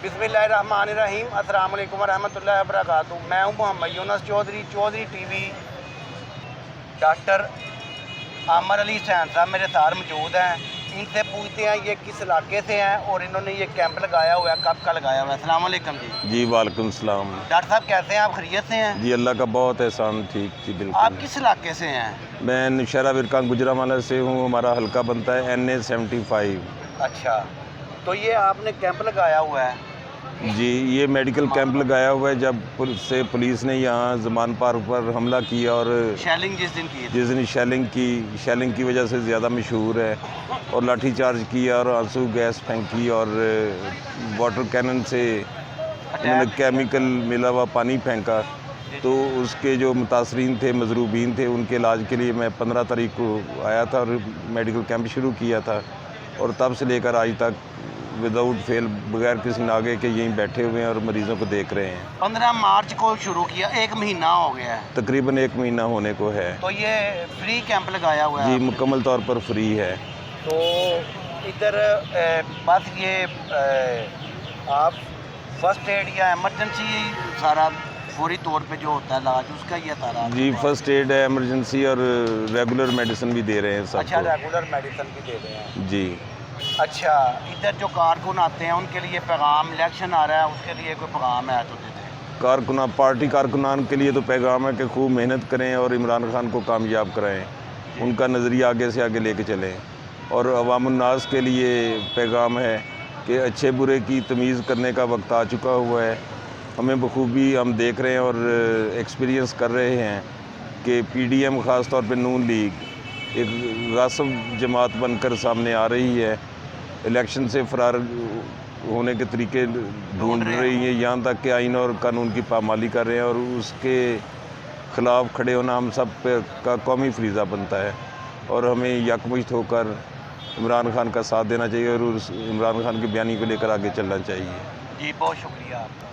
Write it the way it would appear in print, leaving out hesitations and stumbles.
बिस्मिल्लाहिर्रहमानिर्रहीम, अस्सलाम वालेकुम वरहमतुल्लाहि वबरकातुहू। मैं हूँ मोहम्मद यूनुस चौधरी, चौधरी टीवी। डॉक्टर आमर अली हुसैन साहब मेरे साथ मौजूद हैं। इनसे पूछते हैं ये किस इलाके से हैं और इन्होंने ये कैंप लगाया हुआ है, कब का लगाया हुआ है। अस्सलाम वालेकुम जी। जी वालेकुम सलाम। डॉक्टर साहब कैसे हैं आप, खैरियत से हैं? जी अल्लाह का बहुत एहसान, ठीक जी बिल्कुल। आप किस इलाके से हैं? मैं नौशहरा विरकान गुजरांवाला से हूँ। हमारा हल्का बनता है NA 75। अच्छा, तो ये आपने कैंप लगाया हुआ है? जी, ये मेडिकल कैंप लगाया हुआ है जब पुलिस ने यहाँ ज़मान पार्क पर हमला किया और शेलिंग जिस दिन की जिस दिन शेलिंग की वजह से ज़्यादा मशहूर है, और लाठी चार्ज किया और आंसू गैस फेंकी और वाटर कैनन से उन्होंने केमिकल मिला हुआ पानी फेंका। तो उसके जो मुतासरीन थे, मजरूबीन थे, उनके इलाज के लिए मैं 15 तारीख को आया था और मेडिकल कैंप शुरू किया था, और तब से लेकर आज तक विदाउट फेल, बगैर किसी नागे के यहीं बैठे हुए हैं और मरीज़ों को देख रहे हैं। 15 मार्च को शुरू किया, 1 महीना हो गया है। तकरीबन 1 महीना होने को है। तो ये फ्री कैंप लगाया हुआ है? जी, मुकम्मल तौर पर फ्री है। तो इधर बस ये आप फर्स्ट एड या एमरजेंसी सारा फौरी तौर पे जो होता है इलाज, उसका ये सारा? जी, फर्स्ट एड है, एमरजेंसी और रेगुलर मेडिसिन भी दे रहे हैं सबको। अच्छा, रेगुलर मेडिसिन भी दे रहे हैं जी। अच्छा, इधर जो कारकुन आते हैं उनके लिए पैगाम, इलेक्शन आ रहा है उसके लिए कोई पैगाम है तो देते हैं? पार्टी कारकुनान के लिए तो पैगाम है कि खूब मेहनत करें और इमरान खान को कामयाब कराएं, उनका नज़रिया आगे से आगे लेके चलें। और अवामुन्नास के लिए पैगाम है कि अच्छे बुरे की तमीज़ करने का वक्त आ चुका हुआ है। हमें बखूबी हम देख रहे हैं और एक्सपीरियंस कर रहे हैं कि PDM ख़ास तौर पे नून लीग एक गासिब जमात बनकर सामने आ रही है, इलेक्शन से फरार होने के तरीके ढूंढ रही है, यहाँ तक कि आइन और कानून की पामाली कर रहे हैं, और उसके ख़िलाफ़ खड़े होना हम सब पे का कौमी फरीज़ा बनता है, और हमें यकमुश्त होकर इमरान खान का साथ देना चाहिए और उस इमरान खान के बयानी को लेकर आगे चलना चाहिए। जी, बहुत शुक्रिया आपका।